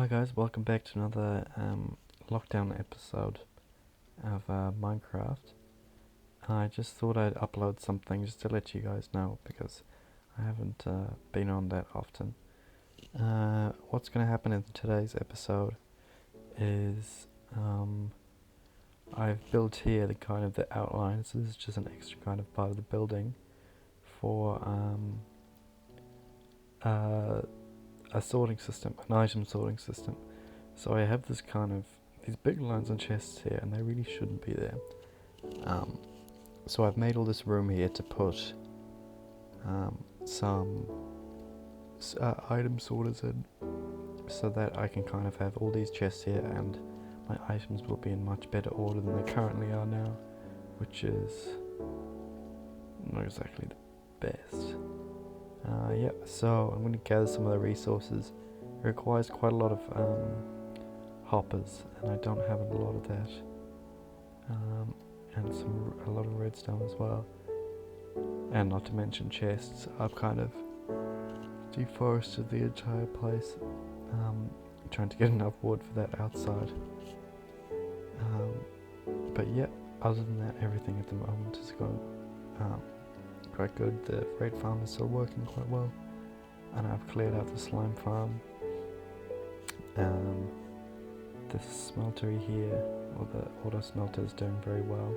Hi guys, welcome back to another lockdown episode of Minecraft. I just thought I'd upload something just to let you guys know because I haven't been on that often. What's going to happen in today's episode is I've built here the outline, so this is just an extra kind of part of the building for a sorting system, an item sorting system. So I have these big lines on chests here, and they really shouldn't be there. So I've made all this room here to put some item sorters in, so that I can kind of have all these chests here, and my items will be in much better order than they currently are now, which is not exactly the best. So I'm going to gather some of the resources. It requires quite a lot of hoppers, and I don't have a lot of that, and a lot of redstone as well, and not to mention chests. I've kind of deforested the entire place, trying to get enough wood for that outside. But yeah, other than that, everything at the moment is going quite good. The freight farm is still working quite well, and I've cleared out the slime farm. The smeltery here, or the auto smelter, is doing very well.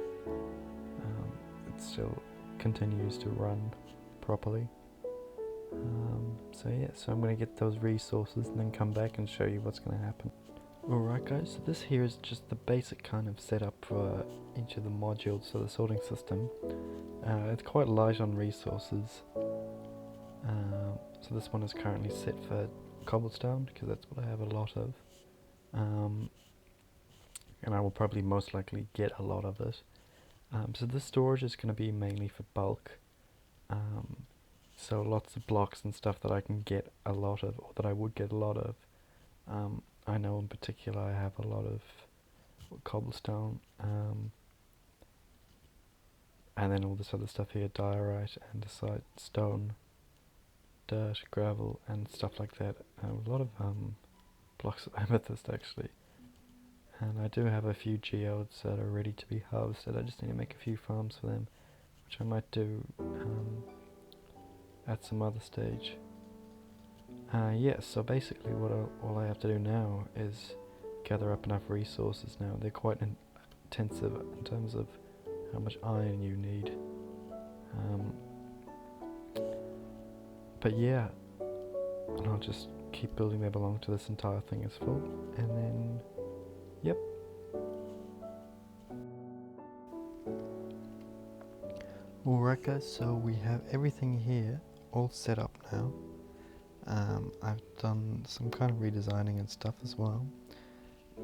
It still continues to run properly. So I'm going to get those resources and then come back and show you what's going to happen. Alright guys, so this here is just the basic kind of setup for each of the modules of the sorting system. It's quite light on resources. So this one is currently set for cobblestone, because that's what I have a lot of. And I will probably most likely get a lot of it. So this storage is going to be mainly for bulk. So lots of blocks and stuff that I can get a lot of, or that I would get a lot of. I know in particular I have a lot of cobblestone, and then all this other stuff here, diorite, andesite, stone, dirt, gravel, and stuff like that. A lot of blocks of amethyst actually. And I do have a few geodes that are ready to be harvested. I just need to make a few farms for them, which I might do at some other stage. So basically all I have to do now is gather up enough resources now. They're quite intensive in terms of how much iron you need. But yeah, and I'll just keep building them along till this entire thing is full, and then, yep. Alright guys, so we have everything here all set up now. I've done some kind of redesigning and stuff as well,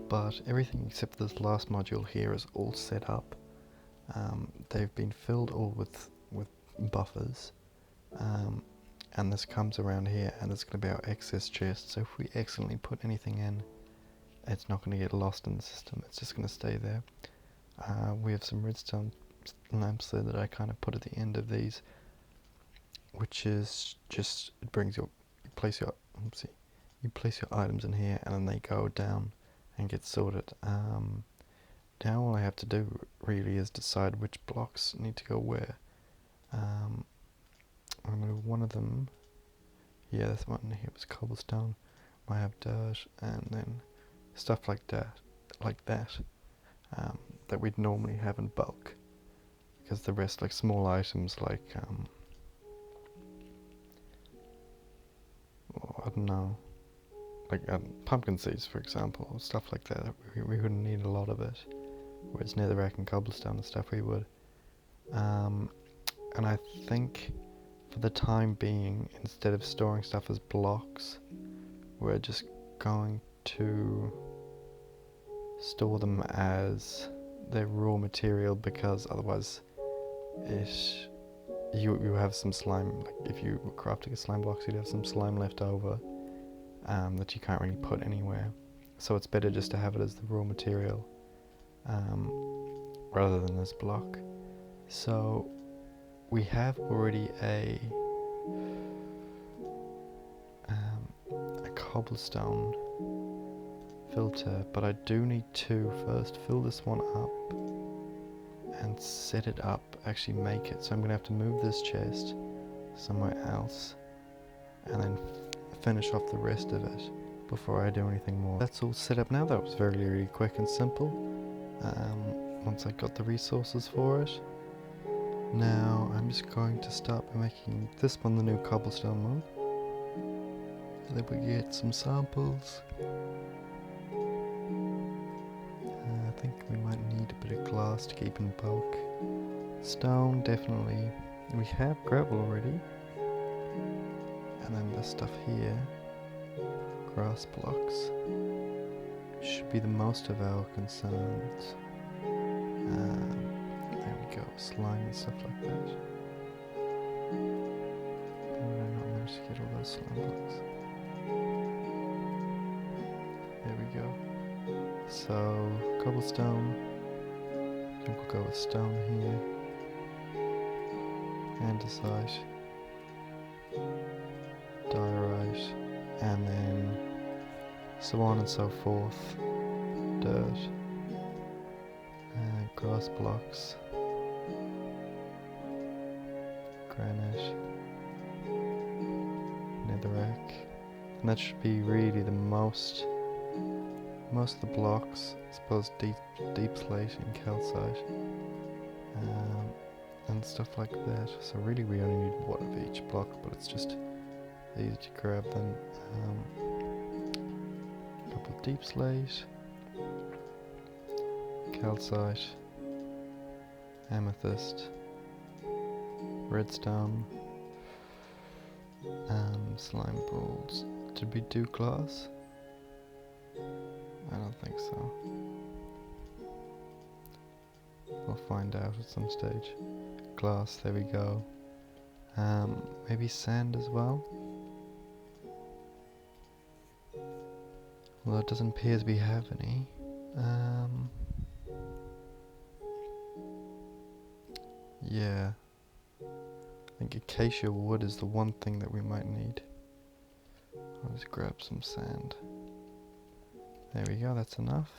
but everything except this last module here is all set up. They've been filled all with buffers, and this comes around here, and it's going to be our excess chest, so if we accidentally put anything in, it's not going to get lost in the system, it's just going to stay there. We have some redstone lamps there that I kind of put at the end of these, which is just, it brings you place your items in here, and then they go down and get sorted. Now all I have to do really is decide which blocks need to go where. I'm going to do one of them. Yeah, this one here was cobblestone. I have dirt, and then stuff like that, that we'd normally have in bulk. Because the rest, like small items, like I don't know, like pumpkin seeds, for example, or stuff like that. We wouldn't need a lot of it. Whereas netherrack and cobblestone and stuff we would. And I think for the time being, instead of storing stuff as blocks, we're just going to store them as their raw material, because otherwise you have some slime. Like if you were crafting a slime box, you'd have some slime left over that you can't really put anywhere. So it's better just to have it as the raw material rather than this block. So we have already a cobblestone filter, but I do need to first fill this one up and set it up, actually make it. So I'm going to have to move this chest somewhere else and then finish off the rest of it before I do anything more. That's all set up now. That was really quick and simple. Once I got the resources for it. Now I'm just going to start by making this one the new cobblestone one. Then we get some samples. I think we might need a bit of glass to keep in bulk. Stone, definitely. We have gravel already. And then this stuff here, grass blocks, should be the most of our concerns. There we go, slime and stuff like that. How did I not manage to get all those slime blocks? There we go. So, cobblestone. I think we'll go with stone here. Andesite. Diorite. And then so on and so forth. Dirt. Grass blocks. Granite. Netherrack. And that should be really the most of the blocks. I suppose deep slate and calcite. And stuff like that. So really we only need one of each block, but it's just easy to grab them. Couple deep slate, calcite, amethyst, redstone, slime balls. Did we do glass? I don't think so. We'll find out at some stage. Glass, there we go. Maybe sand as well? Although it doesn't appear as we have any. Yeah. I think acacia wood is the one thing that we might need. I'll just grab some sand. There we go, that's enough.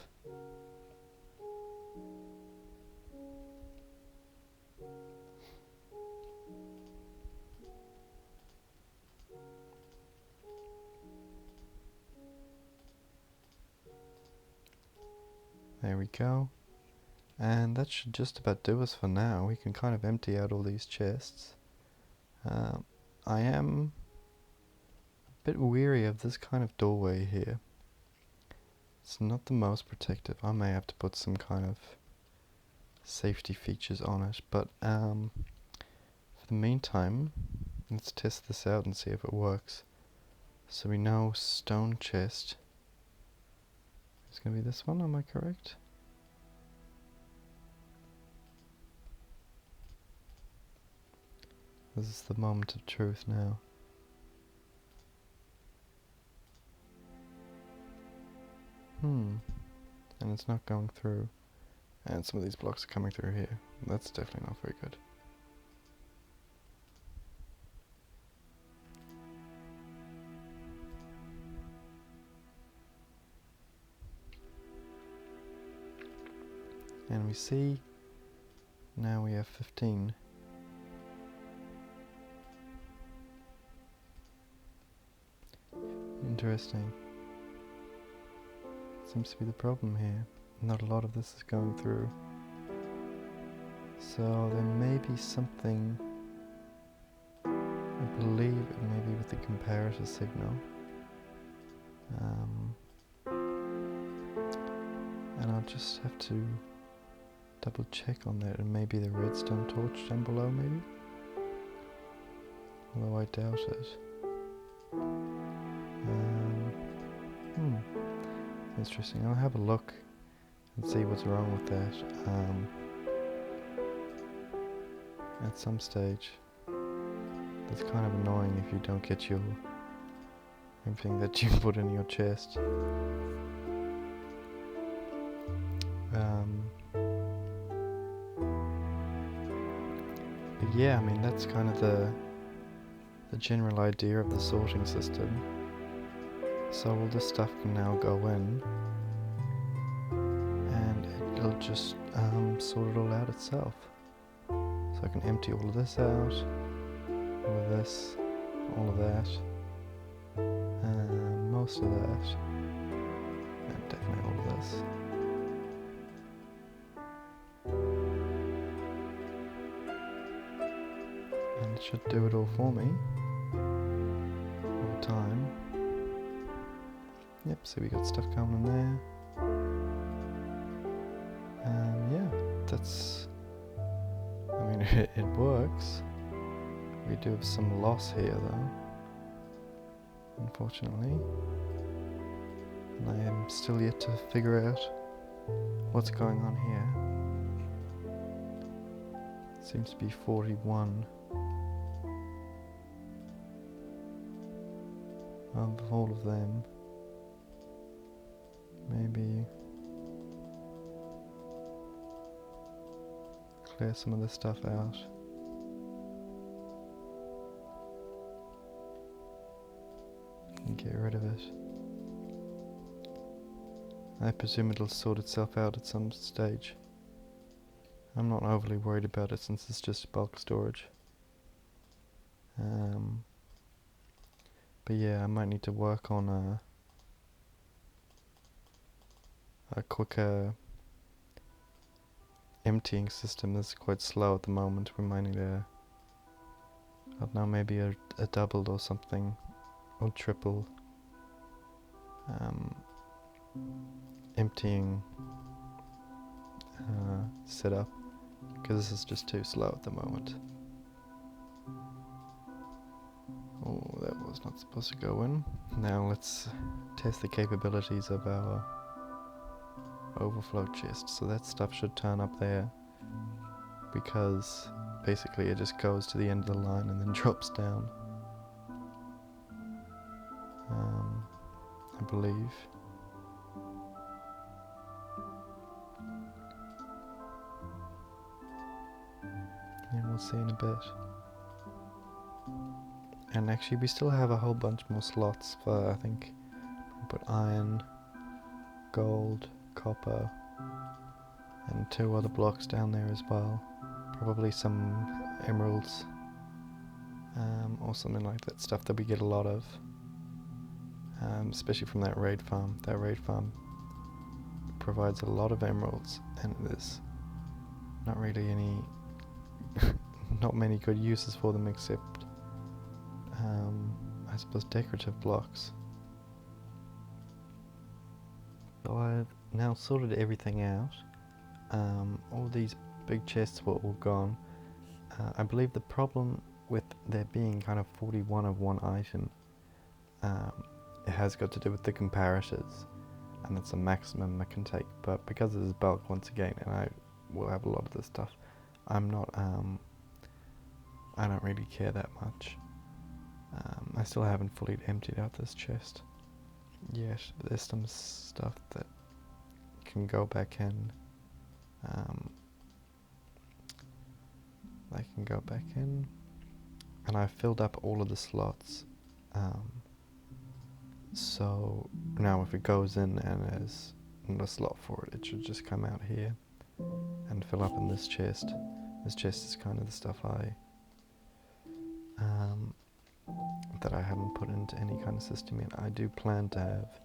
There we go. And that should just about do us for now. We can kind of empty out all these chests. I am a bit weary of this kind of doorway here. It's not the most protective. I may have to put some kind of safety features on it. But for the meantime, let's test this out and see if it works. So we know stone chest. It's going to be this one, am I correct? This is the moment of truth now. And it's not going through. And some of these blocks are coming through here. That's definitely not very good. And we see now we have 15. Interesting. Seems to be the problem here. Not a lot of this is going through. So there may be something, I believe it may be with the comparator signal. And I'll just have to double check on that, and maybe the redstone torch down below maybe? Although I doubt it. Interesting. I'll have a look and see what's wrong with that at some stage. That's kind of annoying if you don't get your everything that you put in your chest. But yeah, I mean that's kind of the general idea of the sorting system. So all this stuff can now go in, it'll just sort it all out itself. So I can empty all of this out, all of this, all of that, most of that, and definitely all of this. And it should do it all for me over time. Yep, so we got stuff going in there. Yeah, that's, I mean, it works. We do have some loss here though, unfortunately. And I am still yet to figure out what's going on here. It seems to be 41 of all of them. Maybe clear some of this stuff out. And get rid of it. I presume it'll sort itself out at some stage. I'm not overly worried about it since it's just bulk storage. But yeah, I might need to work on a quicker emptying system that's quite slow at the moment. We might need I don't know, maybe a double or something, or triple emptying setup, because this is just too slow at the moment. Oh, that was not supposed to go in. Now let's test the capabilities of our overflow chest. So that stuff should turn up there, because basically it just goes to the end of the line and then drops down. I believe. And we'll see in a bit. And actually we still have a whole bunch more slots for, I think, put iron, gold, copper, and 2 other blocks down there as well. Probably some emeralds, or something like that, stuff that we get a lot of, especially from that raid farm. That raid farm provides a lot of emeralds, and there's not really any, not many good uses for them except, I suppose, decorative blocks. So I've now sorted everything out. All these big chests were all gone. I believe the problem with there being kind of 41 of one item, it has got to do with the comparators, and it's a maximum I can take. But because it is bulk once again, and I will have a lot of this stuff, I'm not, I don't really care that much. I still haven't fully emptied out this chest yet. There's some stuff that can go back in. They can go back in, and I've filled up all of the slots. So now if it goes in and there's not a slot for it, it should just come out here and fill up in this chest. This chest is kind of the stuff that I haven't put into any kind of system yet. I do plan to have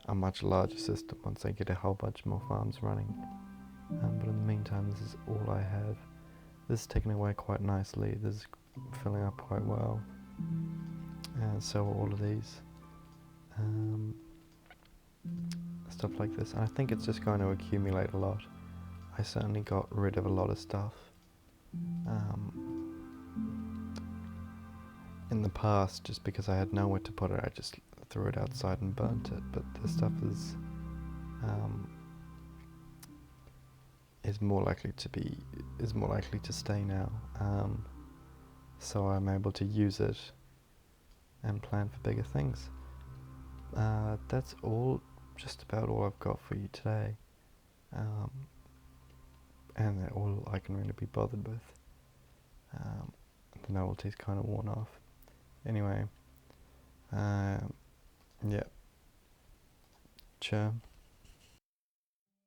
a much larger system once I get a whole bunch more farms running. But in the meantime, this is all I have. This is taken away quite nicely. This is filling up quite well. And so are all of these. Stuff like this. And I think it's just going to accumulate a lot. I certainly got rid of a lot of stuff. In the past, just because I had nowhere to put it, I just threw it outside and burnt it. But this stuff is more likely to stay now. So I'm able to use it and plan for bigger things. That's just about all I've got for you today. And they're all I can really be bothered with. The novelty's kind of worn off. Anyway, yeah. Sure.